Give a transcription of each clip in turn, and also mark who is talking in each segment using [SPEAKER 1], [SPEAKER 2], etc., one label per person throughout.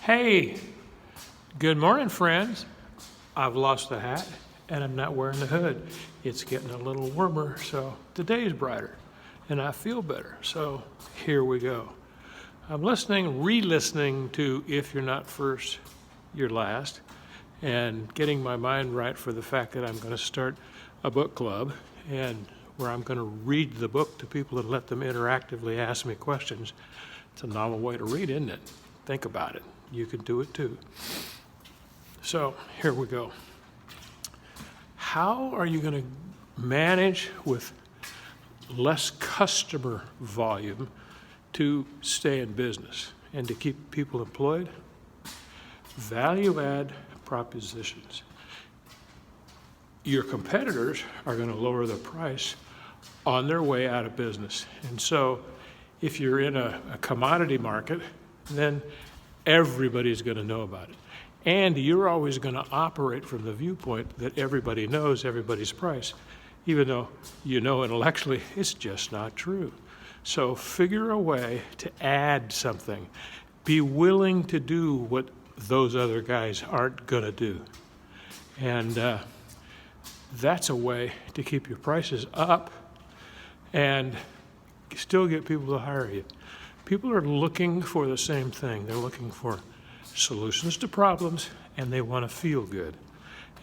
[SPEAKER 1] Hey, good morning, friends. I've lost the hat and I'm not wearing the hood. It's getting a little warmer, so the day is brighter and I feel better. So here we go. I'm re-listening to If You're Not First, You're Last, and getting my mind right for the fact that I'm going to start a book club and where I'm going to read the book to people and let them interactively ask me questions. It's a novel way to read, isn't it? Think about it. You can do it too. So here we go. How are you going to manage with less customer volume to stay in business and to keep people employed? Value add propositions. Your competitors are going to lower the price on their way out of business. And so if you're in a commodity market, then everybody's going to know about it. And you're always going to operate from the viewpoint that everybody knows everybody's price, even though you know intellectually it's just not true. So figure a way to add something. Be willing to do what those other guys aren't going to do. And that's a way to keep your prices up and still get people to hire you. People are looking for the same thing. They're looking for solutions to problems, and they want to feel good.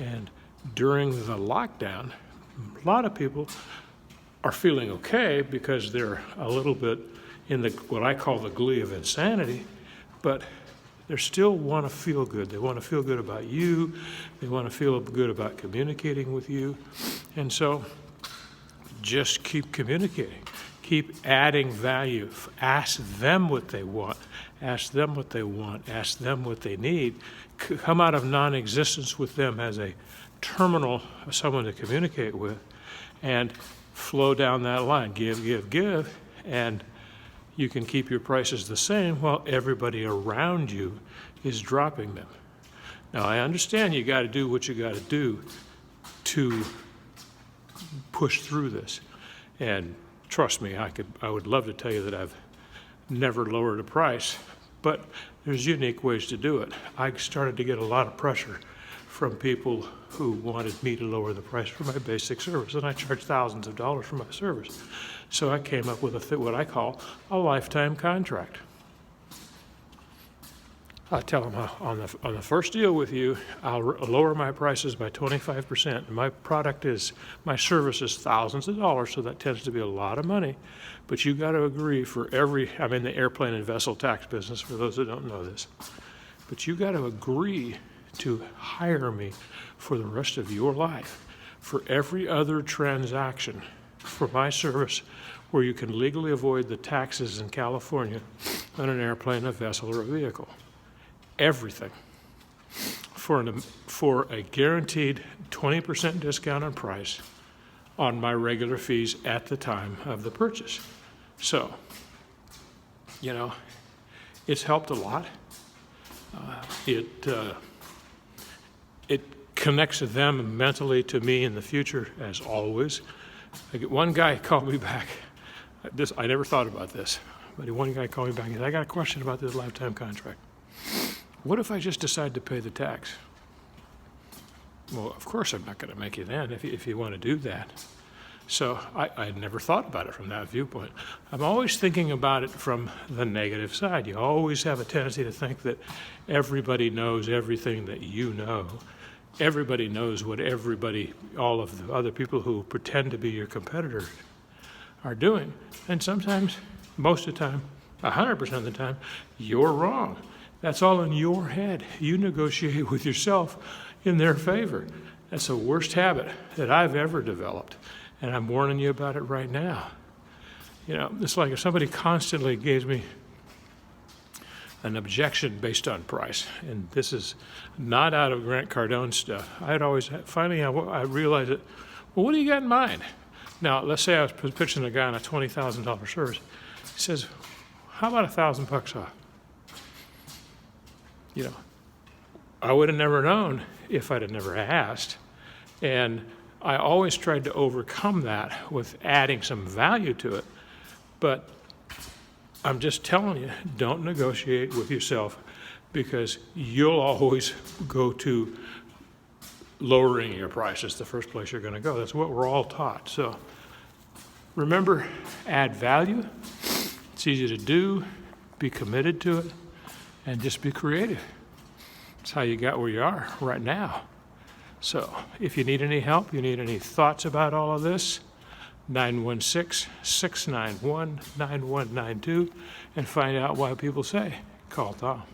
[SPEAKER 1] And during the lockdown, a lot of people are feeling okay because they're a little bit in what I call the glee of insanity, but they still want to feel good. They want to feel good about you. They want to feel good about communicating with you. And so just keep communicating. Keep adding value. Ask them what they want. Ask them what they want. Ask them what they need. Come out of non-existence with them as a terminal, someone to communicate with, and flow down that line. Give, and you can keep your prices the same while everybody around you is dropping them. Now, I understand you got to do what you got to do to push through this. And trust me, I would love to tell you that I've never lowered a price, but there's unique ways to do it. I started to get a lot of pressure from people who wanted me to lower the price for my basic service, and I charge thousands of dollars for my service. So I came up with what I call a lifetime contract. I tell them on the first deal with you, I'll lower my prices by 25%. My service is thousands of dollars, so that tends to be a lot of money. But you got to agree I'm in the airplane and vessel tax business for those that don't know this. But you got to agree to hire me for the rest of your life for every other transaction for my service where you can legally avoid the taxes in California on an airplane, a vessel, or a vehicle. Everything for a guaranteed 20% discount on price on my regular fees at the time of the purchase. So, it's helped a lot. It connects them mentally to me in the future, as always. One guy called me back. I never thought about this, but one guy called me back and said, I got a question about this lifetime contract. What if I just decide to pay the tax? Well, of course I'm not going to make you then if you want to do that. So I had never thought about it from that viewpoint. I'm always thinking about it from the negative side. You always have a tendency to think that everybody knows everything that you know. Everybody knows what all of the other people who pretend to be your competitors are doing. And sometimes, most of the time, 100% of the time, you're wrong. That's all in your head. You negotiate with yourself in their favor. That's the worst habit that I've ever developed, and I'm warning you about it right now. It's like if somebody constantly gave me an objection based on price, and this is not out of Grant Cardone stuff. I realized that, well, what do you got in mind? Now, let's say I was pitching a guy on a $20,000 service. He says, how about $1,000 off? I would have never known if I'd have never asked. And I always tried to overcome that with adding some value to it. But I'm just telling you, don't negotiate with yourself because you'll always go to lowering your prices, the first place you're going to go. That's what we're all taught. So remember, add value. It's easy to do. Be committed to it, and just be creative. It's how you got where you are right now. So if you need any help, you need any thoughts about all of this, 916-691-9192, and find out why people say, call Tom.